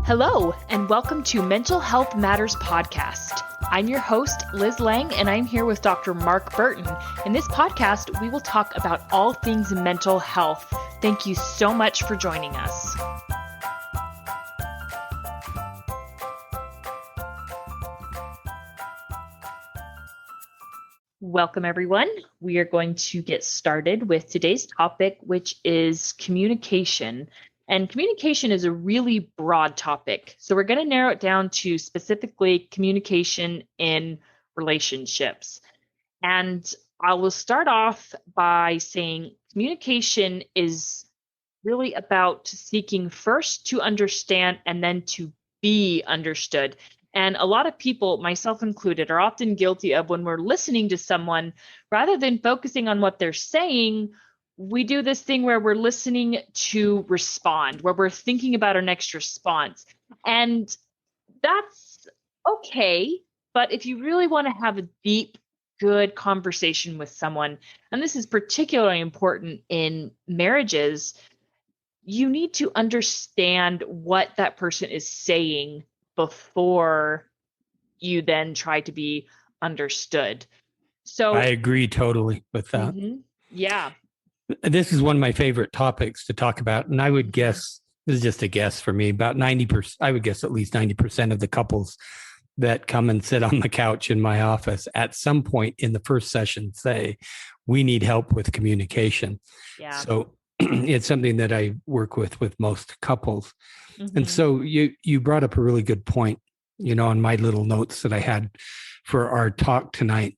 Hello, and welcome to Mental Health Matters podcast. I'm your host, Liz Lang, and I'm here with Dr. Mark Burton. In this podcast, we will talk about all things mental health. Thank you so much for joining us. Welcome, everyone. We are going to get started with today's topic, which is communication. And communication is a really broad topic. So we're going to narrow it down to specifically communication in relationships. And I will start off by saying communication is really about seeking first to understand and then to be understood. And a lot of people, myself included, are often guilty of when we're listening to someone, rather than focusing on what they're saying, we do this thing where we're listening to respond, where we're thinking about our next response. And that's okay. But if you really want to have a deep, good conversation with someone, and this is particularly important in marriages, you need to understand what that person is saying before you then try to be understood. So I agree totally with that. Yeah. This is one of my favorite topics to talk about. And I would guess, this is just a guess for me, about 90%, I would guess at least 90% of the couples that come and sit on the couch in my office at some point in the first session say, we need help with communication. Yeah. So it's something that I work with most couples. And so you brought up a really good point, on my little notes that I had for our talk tonight.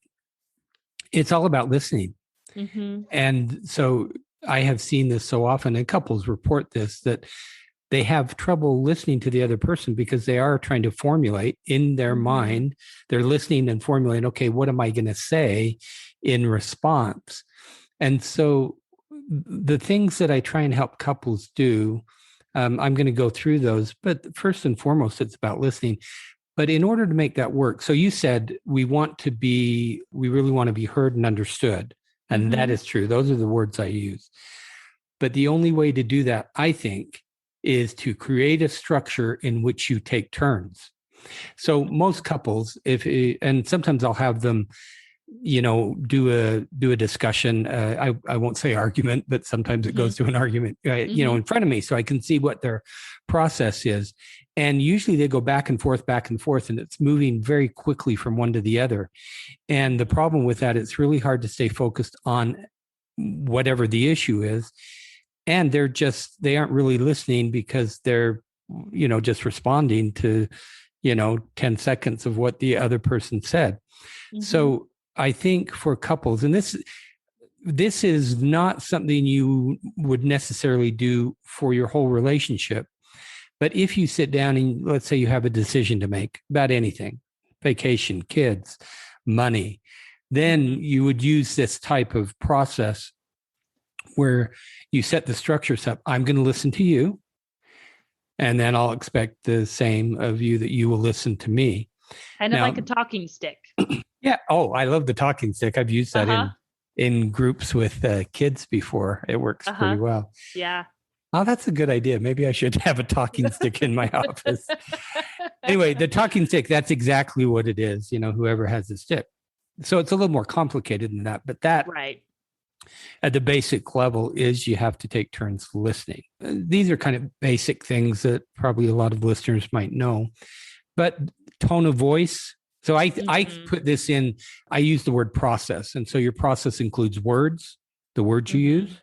It's all about listening. And so I have seen this so often, and couples report this, that they have trouble listening to the other person because they are trying to formulate in their mind. They're listening and formulating, okay, what am I going to say in response? And so the things that I try and help couples do, I'm going to go through those, but first and foremost, it's about listening. But in order to make that work, so you said we really want to be heard and understood. And that is true. Those are the words I use. But the only way to do that, I think, is to create a structure in which you take turns. So most couples, and sometimes I'll have them, do a discussion. I won't say argument, but sometimes it goes to an argument, in front of me, so I can see what their process is. And usually they go back and forth, and it's moving very quickly from one to the other. And the problem with that, it's really hard to stay focused on whatever the issue is. And they aren't really listening because they're, just responding to, 10 seconds of what the other person said. So I think for couples, and this is not something you would necessarily do for your whole relationship. But if you sit down and let's say you have a decision to make about anything, vacation, kids, money, then you would use this type of process where you set the structures up. I'm going to listen to you, and then I'll expect the same of you, that you will listen to me. Kind of like a talking stick. Yeah. Oh, I love the talking stick. I've used that in groups with kids before. It works pretty well. Yeah. Oh, that's a good idea. Maybe I should have a talking stick in my office. Anyway, the talking stick, that's exactly what it is, whoever has the stick. So it's a little more complicated than that. But that, right, at the basic level, is you have to take turns listening. These are kind of basic things that probably a lot of listeners might know. But tone of voice. So I put this in, I use the word process. And so your process includes words, the words you use.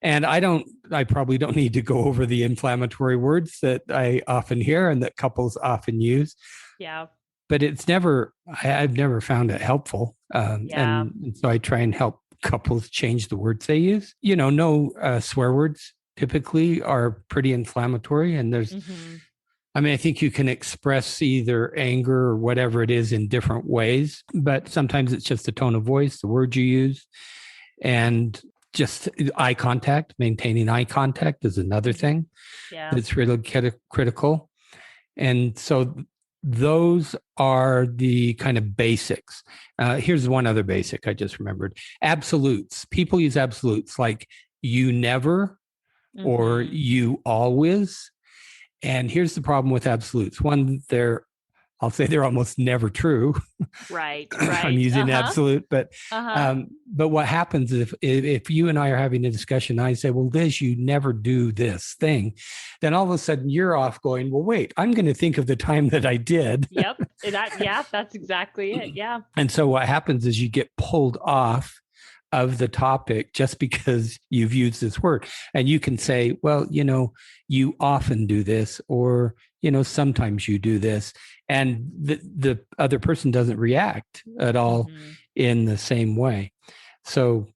And I probably don't need to go over the inflammatory words that I often hear and that couples often use. Yeah. But I've never found it helpful. And so I try and help couples change the words they use. No swear words typically are pretty inflammatory. And I think you can express either anger or whatever it is in different ways, but sometimes it's just the tone of voice, the words you use, and just eye contact. Maintaining eye contact is another thing that's really critical. And so those are the kind of basics. Here's one other basic I just remembered. Absolutes. People use absolutes like you never or you always. And here's the problem with absolutes. One, I'll say they're almost never true. Right. I'm using absolute, but what happens if you and I are having a discussion, I say, well, Liz, you never do this thing, then all of a sudden you're off going, well, wait, I'm going to think of the time that I did. Yep. That's exactly it. Yeah. And so what happens is you get pulled off of the topic just because you've used this word. And you can say, well, you often do this, or, sometimes you do this. And the other person doesn't react at all in the same way. So,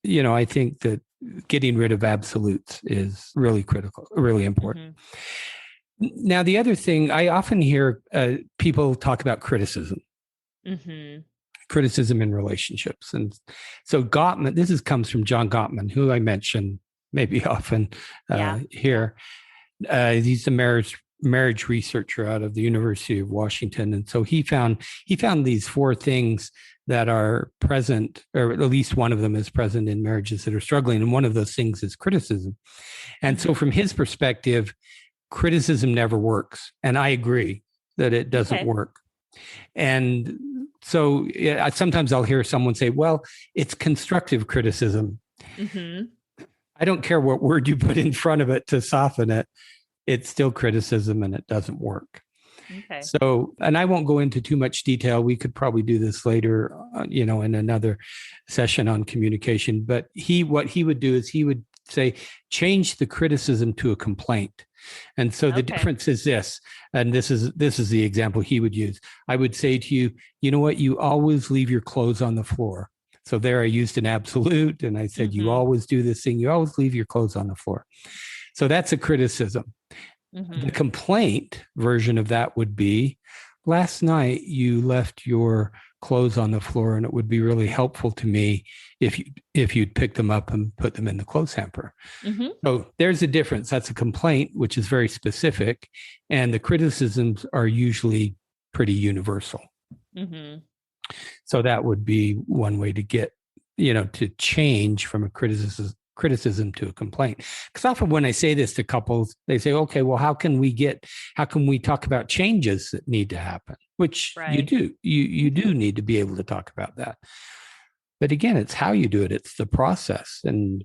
I think that getting rid of absolutes is really critical, really important. Now, the other thing, I often hear people talk about criticism. Criticism in relationships. And so Gottman, comes from John Gottman, who I mention maybe often here. He's a marriage researcher out of the University of Washington. And so he found these 4 things that are present, or at least one of them is present in marriages that are struggling. And one of those things is criticism. And so from his perspective, criticism never works. And I agree that it doesn't work. And so sometimes I'll hear someone say, well, it's constructive criticism. I don't care what word you put in front of it to soften it. It's still criticism and it doesn't work. Okay. So, and I won't go into too much detail. We could probably do this later, in another session on communication. But what he would do is he would say, change the criticism to a complaint. And so the difference is this, and this is the example he would use. I would say to you, you know what? You always leave your clothes on the floor. So there I used an absolute, and I said, you always do this thing. You always leave your clothes on the floor. So that's a criticism. The complaint version of that would be, last night you left your clothes on the floor, and it would be really helpful to me if you'd pick them up and put them in the clothes hamper. So there's a difference. That's a complaint, which is very specific, and the criticisms are usually pretty universal. So that would be one way to get, to change from a criticism to a complaint. Because often when I say this to couples, they say, okay, well, how can we talk about changes that need to happen? Which you do. You do need to be able to talk about that. But again, it's how you do it. It's the process, and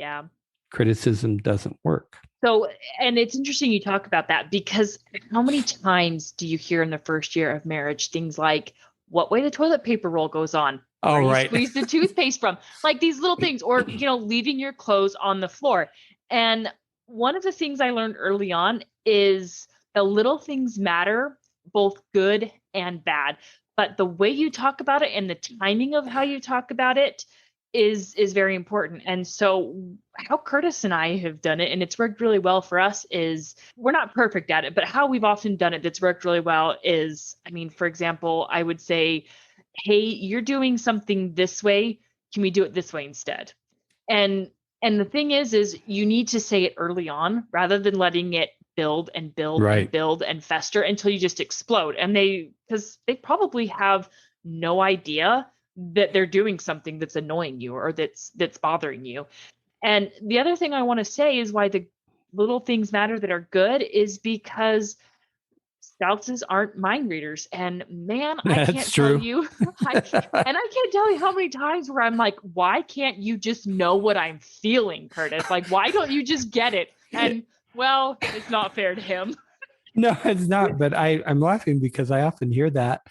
criticism doesn't work. So, and it's interesting you talk about that, because how many times do you hear in the first year of marriage things like, what way the toilet paper roll goes on? Oh, right. Squeeze the toothpaste from, like these little things, or, leaving your clothes on the floor. And one of the things I learned early on is the little things matter, both good and bad. But the way you talk about it and the timing of how you talk about it is very important. And so how Curtis and I have done it, and it's worked really well for us, is we're not perfect at it, but how we've often done it that's worked really well is, for example, I would say, hey, you're doing something this way. Can we do it this way instead? And the thing is you need to say it early on rather than letting it build and build and build and fester until you just explode. And because they probably have no idea that they're doing something that's annoying you or that's bothering you. And the other thing I want to say is why the little things matter that are good is because spouses aren't mind readers. And man, I can't tell you, I can't tell you how many times where I'm like, why can't you just know what I'm feeling, Curtis? Like, why don't you just get it? And well, it's not fair to him. No, it's not. But I'm laughing because I often hear that.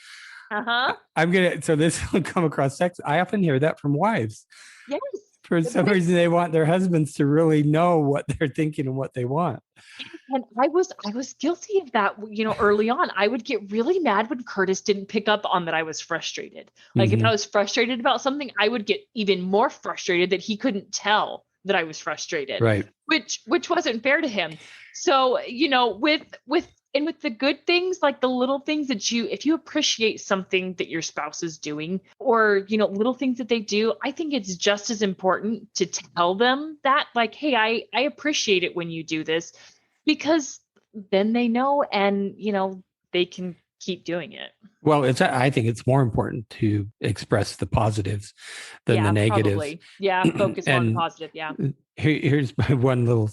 So this will come across sex. I often hear that from wives. Yes. For some reason, they want their husbands to really know what they're thinking and what they want. And I was guilty of that, early on. I would get really mad when Curtis didn't pick up on that I was frustrated. Like if I was frustrated about something, I would get even more frustrated that he couldn't tell that I was frustrated. Right. Which wasn't fair to him. So, with the good things, like the little things that if you appreciate something that your spouse is doing, or, little things that they do, I think it's just as important to tell them that, like, hey, I appreciate it when you do this, because then they know and, they can keep doing it. Well, I think it's more important to express the positives than the negatives. Probably. Yeah. Focus on positive. Yeah. Here's my one little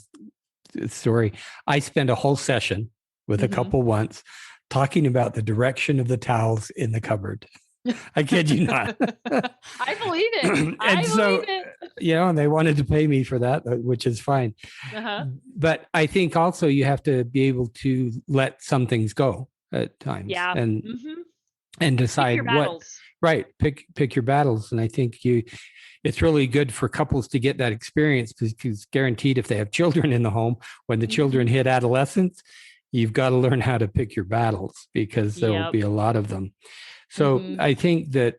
story. I spent a whole session with a couple once, talking about the direction of the towels in the cupboard. I kid you not. I believe it. I believe it. And they wanted to pay me for that, which is fine. But I think also you have to be able to let some things go at times, and decide pick your battles. Pick your battles. And I think it's really good for couples to get that experience, because guaranteed, if they have children in the home, when the children hit adolescence, you've got to learn how to pick your battles, because there will be a lot of them. So I think that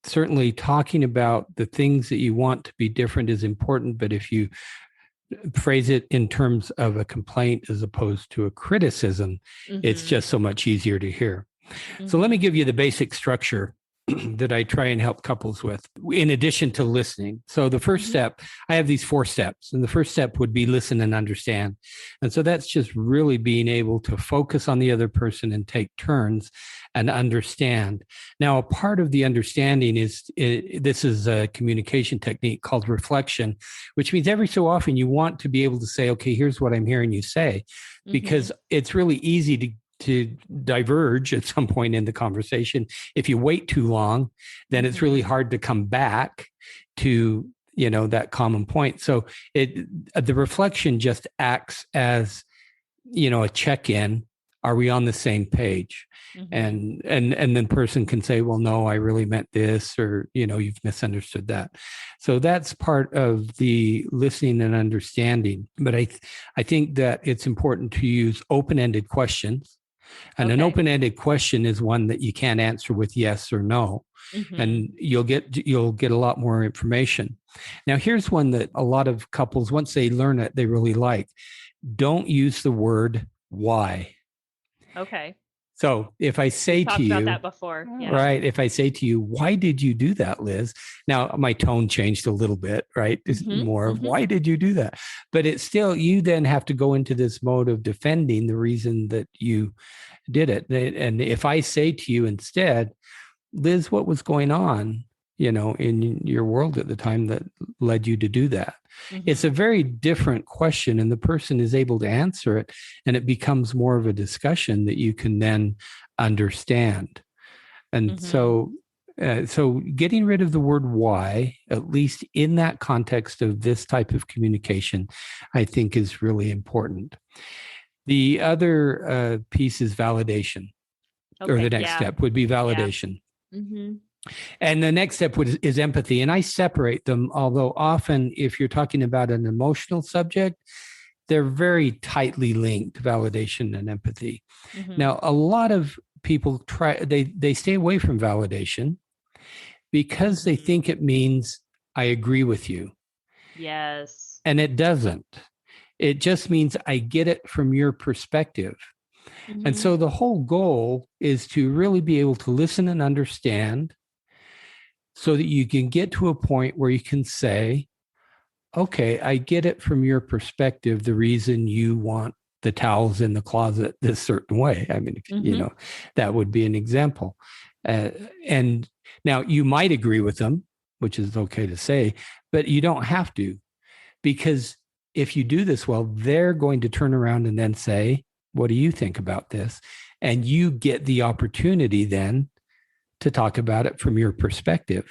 certainly talking about the things that you want to be different is important. But if you phrase it in terms of a complaint as opposed to a criticism, it's just so much easier to hear. So let me give you the basic structure that I try and help couples with, in addition to listening. So the first step, I have these 4 steps, and the first step would be listen and understand. And so that's just really being able to focus on the other person and take turns and understand. Now, a part of the understanding this is a communication technique called reflection, which means every so often you want to be able to say, okay, here's what I'm hearing you say, because it's really easy to diverge at some point in the conversation. If you wait too long, then it's really hard to come back to, that common point. So the reflection just acts as, a check-in. Are we on the same page? And then person can say, well, no, I really meant this, or, you've misunderstood that. So that's part of the listening and understanding. But I think that it's important to use open-ended questions. And an open-ended question is one that you can't answer with yes or no. And you'll get a lot more information. Now, here's one that a lot of couples, once they learn it, they really like. Don't use the word why. Okay. So if I say to you, talked about that before, right? If I say to you, why did you do that, Liz? Now my tone changed a little bit, right? It's more of why did you do that? But it's still, you then have to go into this mode of defending the reason that you did it. And if I say to you instead, Liz, what was going on, in your world at the time that led you to do that? It's a very different question, and the person is able to answer it, and it becomes more of a discussion that you can then understand. And so getting rid of the word why, at least in that context of this type of communication, I think is really important. The other piece is validation, or the next step would be validation. And the next step is empathy. And I separate them, although often if you're talking about an emotional subject, they're very tightly linked, validation and empathy. Now, a lot of people they stay away from validation because they think it means I agree with you. Yes. And it doesn't. It just means I get it from your perspective. And so the whole goal is to really be able to listen and understand, so that you can get to a point where you can say, okay, I get it from your perspective, the reason you want the towels in the closet this certain way. I mean, that would be an example. And now you might agree with them, which is okay to say, but you don't have to, because if you do this well, they're going to turn around and then say, what do you think about this? And you get the opportunity then to talk about it from your perspective.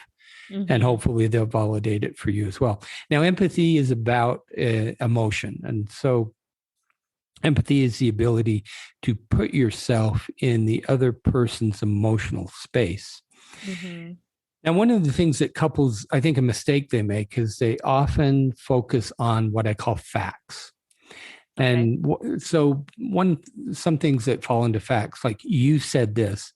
And hopefully they'll validate it for you as well. Now, empathy is about emotion. And so empathy is the ability to put yourself in the other person's emotional space. Now, one of the things that couples, I think a mistake they make is they often focus on what I call facts. And so some things that fall into facts, like you said this.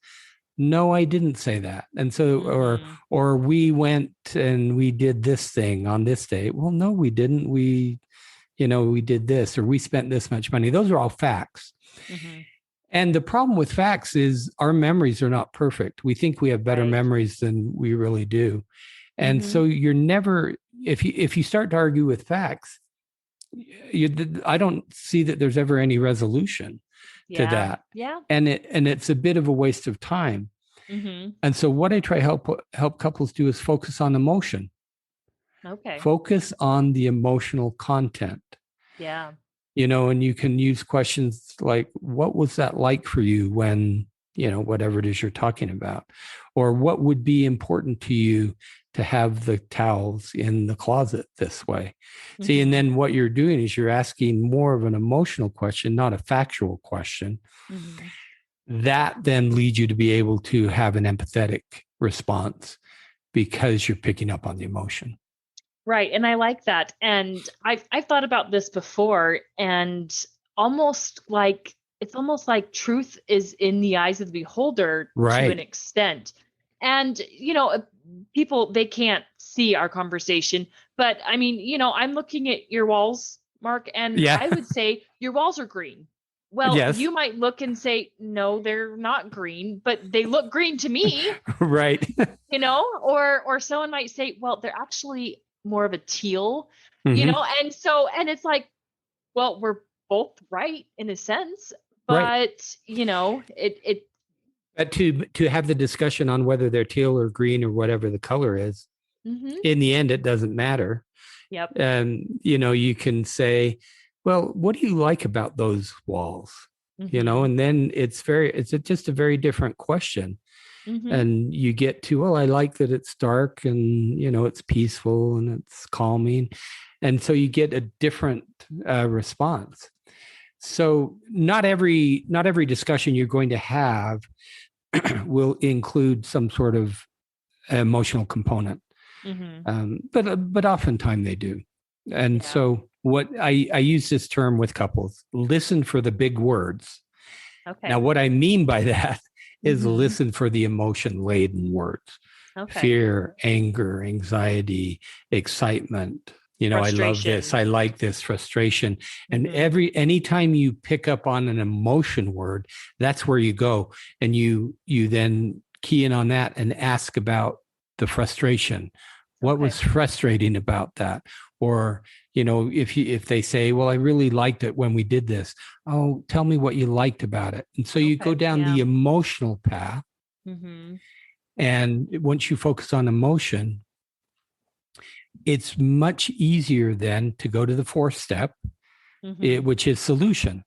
No, I didn't say that. And so, or we went and we did this thing on this day. Well, no, we didn't. We did this, or we spent this much money. Those are all facts. And the problem with facts is our memories are not perfect. We think we have better memories than we really do. And so you're never, if you start to argue with facts, I don't see that there's ever any resolution to that. And it's a bit of a waste of time. And so what I try help couples do is focus on emotion. Focus on the emotional content. And you can use questions like, what was that like for you when, whatever it is you're talking about? Or what would be important to you to have the towels in the closet this way? See, and then what you're doing is you're asking more of an emotional question, not a factual question. That then leads you to be able to have an empathetic response because you're picking up on the emotion. Right. And I like that. And I've thought about this before, and it's almost like truth is in the eyes of the beholder to an extent. And, people, they can't see our conversation, but I mean, I'm looking at your walls, Mark, and I would say your walls are green. Well, you might look and say, no, they're not green, but they look green to me. Right. Or someone might say, well, they're actually more of a teal, and it's like, well, we're both right in a sense, but it but to have the discussion on whether they're teal or green or whatever the color is, in the end, it doesn't matter. Yep. And you can say, well, what do you like about those walls? And then it's just a very different question. And you get to, well, I like that it's dark and, it's peaceful and it's calming. And so you get a different response. So not every discussion you're going to have will include some sort of emotional component. But oftentimes they do. And so what I use this term with couples, listen for the big words. Okay. Now, what I mean by that is listen for the emotion-laden words. Okay. Fear, anger, anxiety, excitement. I love this. I like this. Frustration. And anytime you pick up on an emotion word, that's where you go. And you then key in on that and ask about the frustration. What was frustrating about that? Or, if they say, well, I really liked it when we did this. Oh, tell me what you liked about it. And so you go down the emotional path. And once you focus on emotion, it's much easier then to go to the fourth step, which is solution.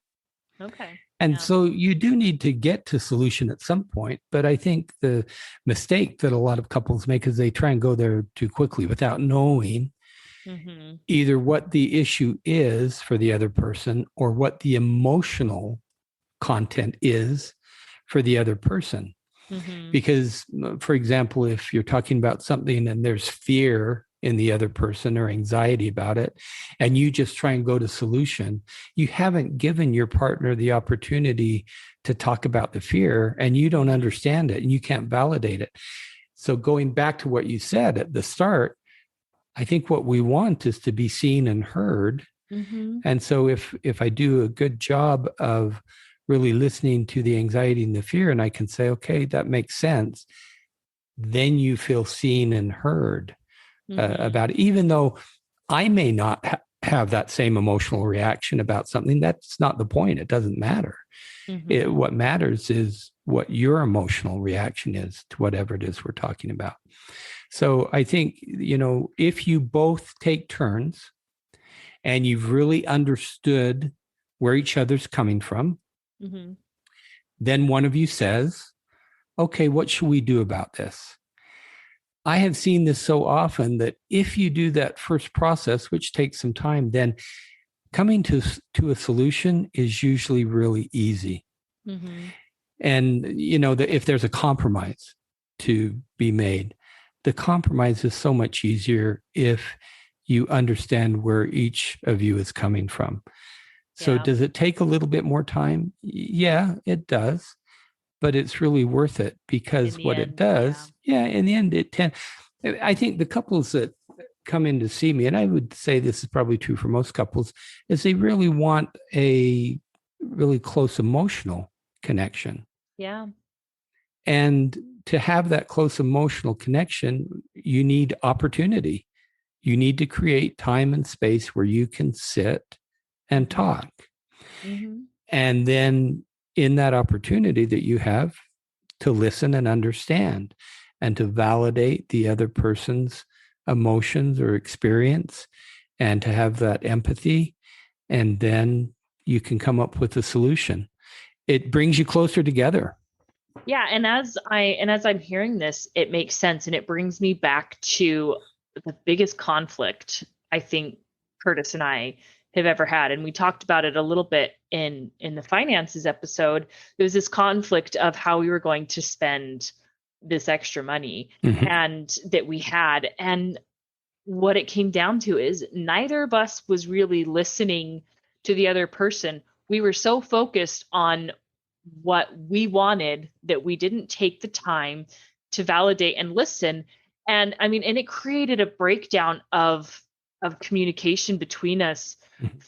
Okay. And so you do need to get to solution at some point. But I think the mistake that a lot of couples make is they try and go there too quickly without knowing either what the issue is for the other person or what the emotional content is for the other person. Because, for example, if you're talking about something and there's fear in the other person or anxiety about it, and you just try and go to solution, you haven't given your partner the opportunity to talk about the fear, and you don't understand it and you can't validate it. So going back to what you said at the start, I think what we want is to be seen and heard. And so if I do a good job of really listening to the anxiety and the fear, and I can say, okay, that makes sense, then you feel seen and heard about it. Even though I may not have that same emotional reaction about something, that's not the point. It doesn't matter. What matters is what your emotional reaction is to whatever it is we're talking about. So I think, if you both take turns and you've really understood where each other's coming from, then one of you says, okay, what should we do about this? I have seen this so often that if you do that first process, which takes some time, then coming to a solution is usually really easy. And, if there's a compromise to be made, the compromise is so much easier if you understand where each of you is coming from. So does it take a little bit more time? Yeah, it does. But it's really worth it because what it does, in the end, I think the couples that come in to see me, and I would say this is probably true for most couples, is they really want a really close emotional connection. Yeah. And to have that close emotional connection, you need opportunity. You need to create time and space where you can sit and talk. And then in that opportunity that you have to listen and understand and to validate the other person's emotions or experience and to have that empathy and then you can come up with a solution. It brings you closer together. Yeah, and as I'm hearing this, it makes sense, and it brings me back to the biggest conflict I think Curtis and I have ever had, and we talked about it a little bit in the finances episode. There was this conflict of how we were going to spend this extra money and that we had, and what it came down to is neither of us was really listening to the other person. We were so focused on what we wanted that we didn't take the time to validate and listen. And I mean, and it created a breakdown of communication between us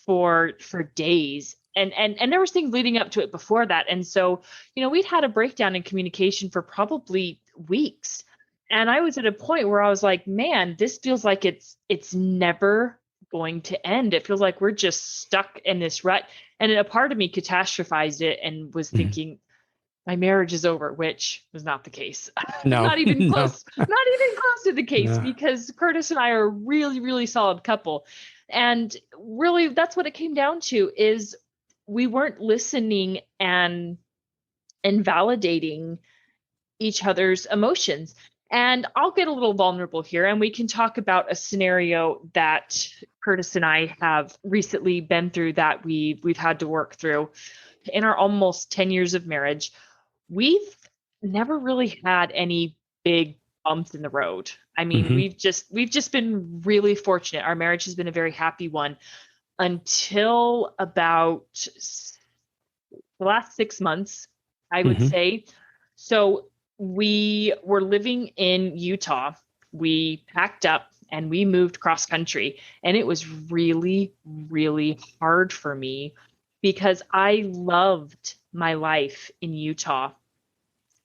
for days. And there was things leading up to it before that. And so, we'd had a breakdown in communication for probably weeks. And I was at a point where I was like, man, this feels like it's never going to end. It feels like we're just stuck in this rut. And a part of me catastrophized it and was thinking, my marriage is over, which was not the case. No, not even close. No. Not even close to the case, because Curtis and I are a really, really solid couple. And really, that's what it came down to, is we weren't listening and validating each other's emotions. And I'll get a little vulnerable here, and we can talk about a scenario that Curtis and I have recently been through that we've had to work through in our almost 10 years of marriage. We've never really had any big bumps in the road. I mean, we've just been really fortunate. Our marriage has been a very happy one until about the last 6 months, I would say. So we were living in Utah. We packed up and we moved cross country. And it was really, really hard for me because I loved my life in Utah.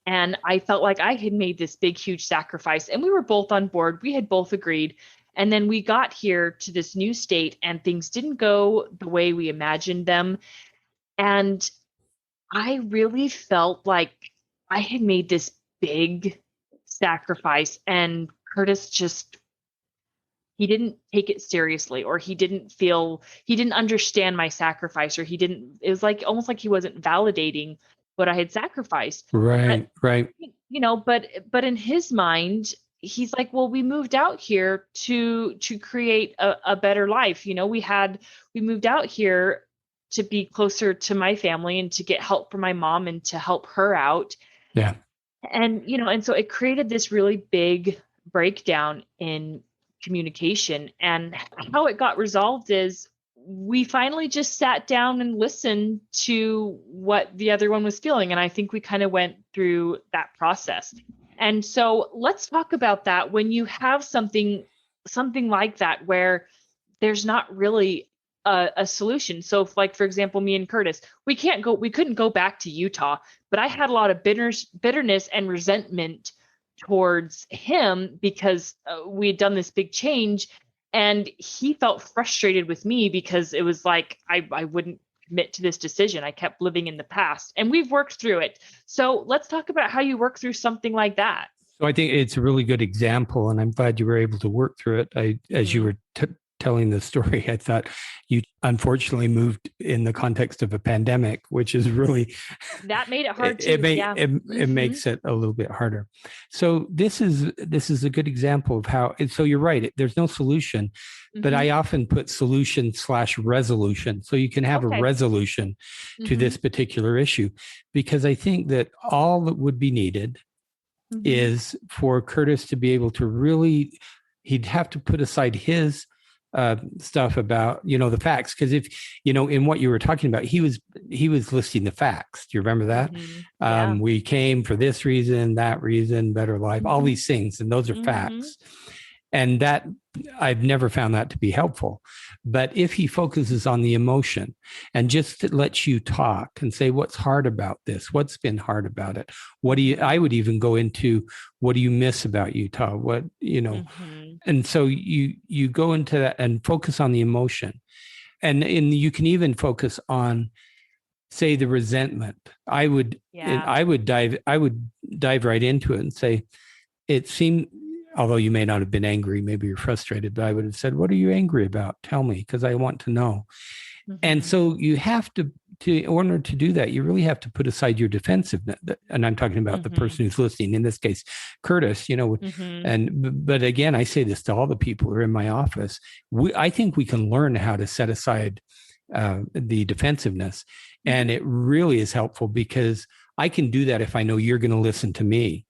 And I felt like I had made this big, huge sacrifice. And we were both on board. We had both agreed. And then we got here to this new state and things didn't go the way we imagined them. And I really felt like I had made this big sacrifice, and Curtis he didn't take it seriously, or he didn't understand my sacrifice, or it was like almost like he wasn't validating what I had sacrificed. Right. But in his mind, he's like, well, we moved out here to create a better life. We moved out here to be closer to my family and to get help from my mom and to help her out. Yeah. And so it created this really big breakdown in communication. And how it got resolved is we finally just sat down and listened to what the other one was feeling. And I think we kind of went through that process. And so let's talk about that. When you have something like that, where there's not really a solution. So if, like, for example, me and Curtis, we couldn't go back to Utah, but I had a lot of bitterness and resentment towards him because we had done this big change, and he felt frustrated with me because it was like I wouldn't commit to this decision. I kept living in the past, and we've worked through it. So let's talk about how you work through something like that. So I think it's a really good example, and I'm glad you were able to work through it. As you were telling the story, I thought you unfortunately moved in the context of a pandemic, which is really that made it hard too. It makes it a little bit harder. So this is a good example of how. So you're right. There's no solution, but I often put solution/resolution, so you can have a resolution to this particular issue, because I think that all that would be needed is for Curtis to be able to really. He'd have to put aside his stuff about, the facts. Because if, in what you were talking about, he was listing the facts. Do you remember that? We came for this reason, that reason, better life, all these things. And those are facts. And that I've never found that to be helpful. But if he focuses on the emotion and just lets you talk and say, what's hard about this? What's been hard about it? I would even go into, what do you miss about Utah? And so you go into that and focus on the emotion. And you can even focus on, say, the resentment. I would dive right into it and say, it seemed, although you may not have been angry, maybe you're frustrated, but I would have said, what are you angry about? Tell me, because I want to know. And so you have to, in order to do that, you really have to put aside your defensiveness. And I'm talking about the person who's listening, in this case, Curtis, but again, I say this to all the people who are in my office. I think we can learn how to set aside the defensiveness. And it really is helpful because I can do that if I know you're going to listen to me.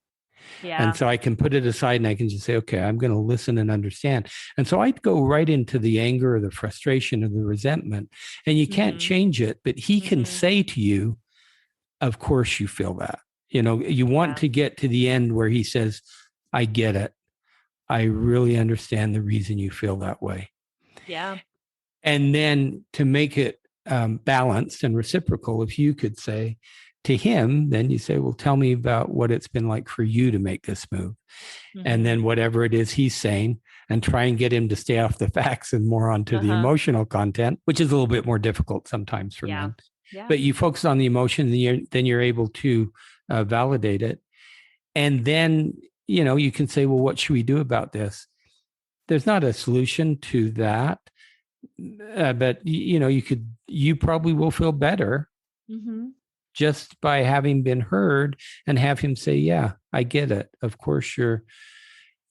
Yeah. And so I can put it aside and I can just say, okay, I'm going to listen and understand. And so I'd go right into the anger or the frustration or the resentment, and you can't change it, but he can say to you, of course you feel that. You want to get to the end where he says, I get it. I really understand the reason you feel that way. Yeah. And then to make it balanced and reciprocal, if you could say to him, then you say, well, tell me about what it's been like for you to make this move. And then whatever it is he's saying, and try and get him to stay off the facts and more onto the emotional content, which is a little bit more difficult sometimes for men. Yeah. But you focus on the emotion, and then you're able to validate it. And then, you can say, well, what should we do about this? There's not a solution to that. But you probably will feel better just by having been heard, and have him say, yeah, I get it. Of course you're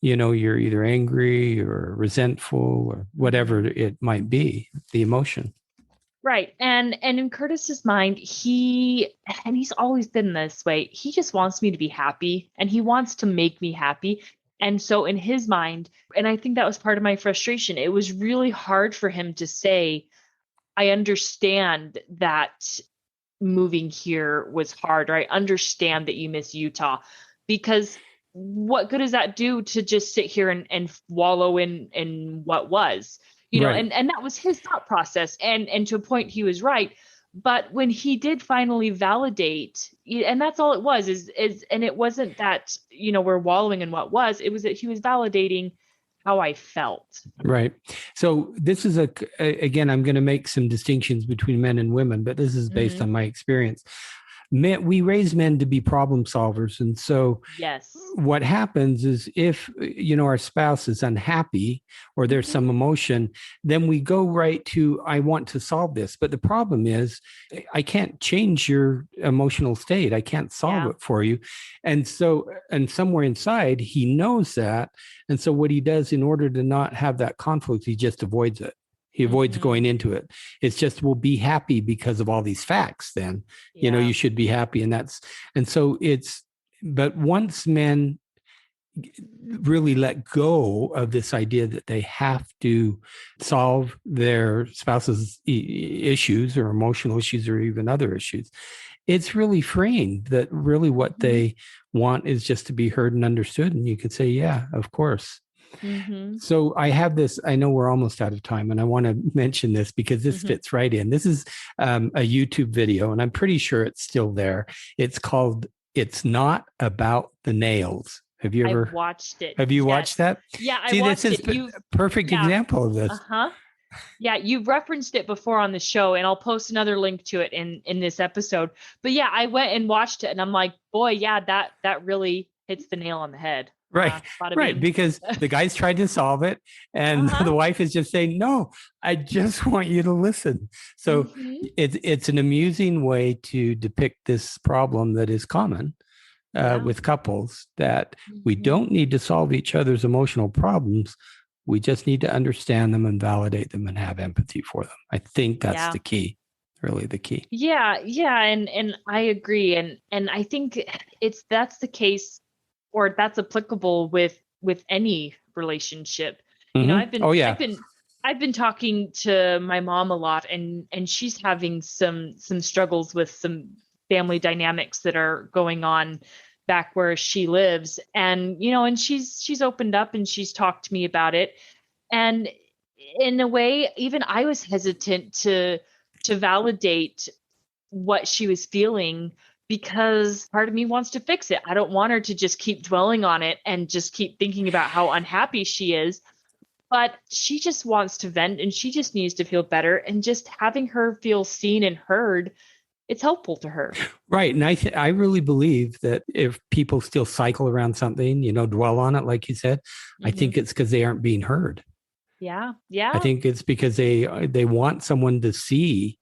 either angry or resentful or whatever it might be, the emotion. Right. And in Curtis's mind, he's always been this way. He just wants me to be happy, and he wants to make me happy. And so in his mind, and I think that was part of my frustration, it was really hard for him to say, I understand that moving here was hard, or I understand that you miss Utah, because what good does that do to just sit here and wallow in what was, Right. and that was his thought process. And to a point, he was right. But when he did finally validate, and that's all it was, and it wasn't that, we're wallowing in what was, it was that he was validating how I felt. Right. So this is again, I'm going to make some distinctions between men and women, but this is based on my experience. We raise men to be problem solvers. And so yes, what happens is if, our spouse is unhappy or there's some emotion, then we go right to, I want to solve this. But the problem is I can't change your emotional state. I can't solve it for you. And so, and somewhere inside, he knows that. And so what he does in order to not have that conflict, he just avoids it. He avoids going into it. It's just, we'll be happy because of all these facts. Then, you should be happy. And so but once men really let go of this idea that they have to solve their spouse's issues or emotional issues or even other issues, it's really freeing that really what they want is just to be heard and understood. And you could say, yeah, of course. So I have this, I know we're almost out of time, and I want to mention this because this fits right in. This is a YouTube video, and I'm pretty sure it's still there. It's called, It's Not About the Nails. Have you ever watched it? Have you watched that? Yeah, I watched it. This is a perfect example of this. Yeah, you've referenced it before on the show, and I'll post another link to it in this episode. But yeah, I went and watched it, and I'm like, boy, yeah, that really hits the nail on the head. Right. Right. Because the guy's tried to solve it, and the wife is just saying, no, I just want you to listen. So it's an amusing way to depict this problem that is common with couples, that we don't need to solve each other's emotional problems. We just need to understand them and validate them and have empathy for them. I think that's the key, really the key. Yeah. And I agree. And I think that's the case, or that's applicable with any relationship. I've been talking to my mom a lot, and she's having some struggles with some family dynamics that are going on back where she lives. And, and she's opened up and she's talked to me about it. And in a way, even I was hesitant to validate what she was feeling, because part of me wants to fix it. I don't want her to just keep dwelling on it and just keep thinking about how unhappy she is. But she just wants to vent, and she just needs to feel better. And just having her feel seen and heard it's helpful to her. Right. And I really believe that if people still cycle around something, dwell on it, like you said, I think it's because they aren't being heard. Yeah. I Yeah. think it's because they want someone to see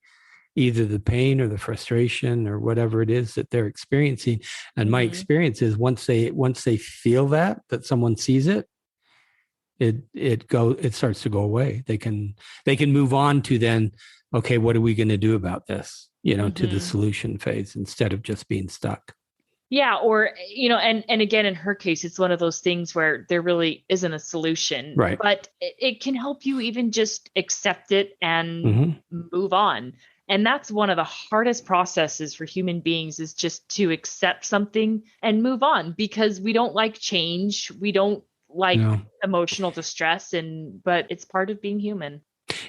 either the pain or the frustration or whatever it is that they're experiencing. And my experience is once they feel that someone sees it, it starts to go away. They can move on to then, okay, what are we going to do about this? To the solution phase instead of just being stuck. Yeah. Or, and again, in her case, it's one of those things where there really isn't a solution, right? But it can help you even just accept it and move on. And that's one of the hardest processes for human beings, is just to accept something and move on, because we don't like change. We don't like emotional distress, but it's part of being human.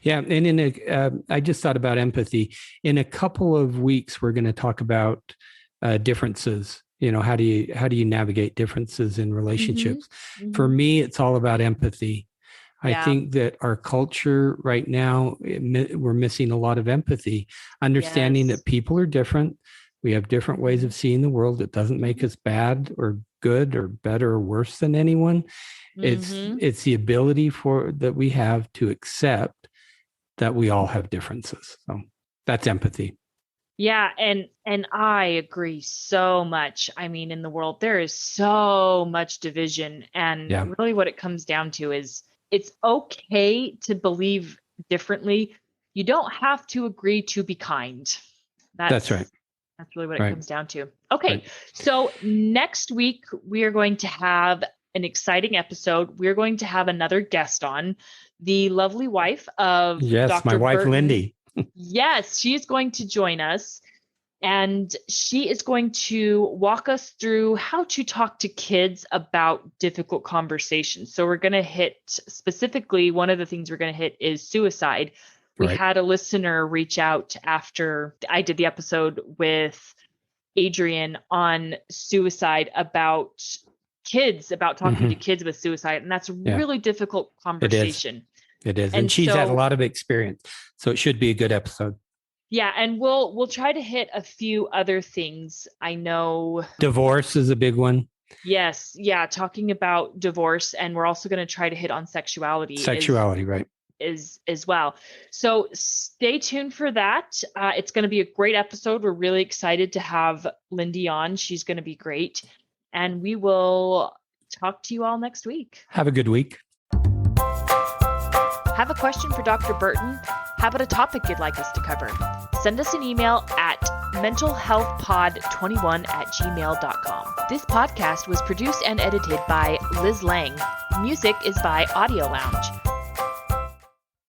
Yeah. And I just thought about empathy. In a couple of weeks, we're going to talk about differences. How do you navigate differences in relationships? For me, it's all about empathy. I think that our culture right now, we're missing a lot of empathy, understanding that people are different. We have different ways of seeing the world. It doesn't make us bad or good or better or worse than anyone. It's the ability that we have to accept that we all have differences. So that's empathy. Yeah. And I agree so much. I mean, in the world, there is so much division. And really what it comes down to is it's okay to believe differently. You don't have to agree to be kind. That's right. That's really what it comes down to. Okay. So next week, we are going to have an exciting episode. We're going to have another guest on, the lovely wife of Dr. my wife, Burton. Lindy. Yes, she's going to join us, and she is going to walk us through how to talk to kids about difficult conversations. So we're going to hit specifically, one of the things we're going to hit is suicide. We had a listener reach out after I did the episode with Adrian on suicide, about talking to kids with suicide. And that's a really difficult conversation. It is. And she's had a lot of experience. So it should be a good episode. Yeah. And we'll try to hit a few other things. I know divorce is a big one. Yes. Yeah. Talking about divorce. And we're also going to try to hit on sexuality. Right. As well. So stay tuned for that. It's going to be a great episode. We're really excited to have Lindy on. She's going to be great. And we will talk to you all next week. Have a good week. Have a question for Dr. Burton? How about a topic you'd like us to cover? Send us an email at mentalhealthpod21@gmail.com. This podcast was produced and edited by Liz Lang. Music is by Audio Lounge.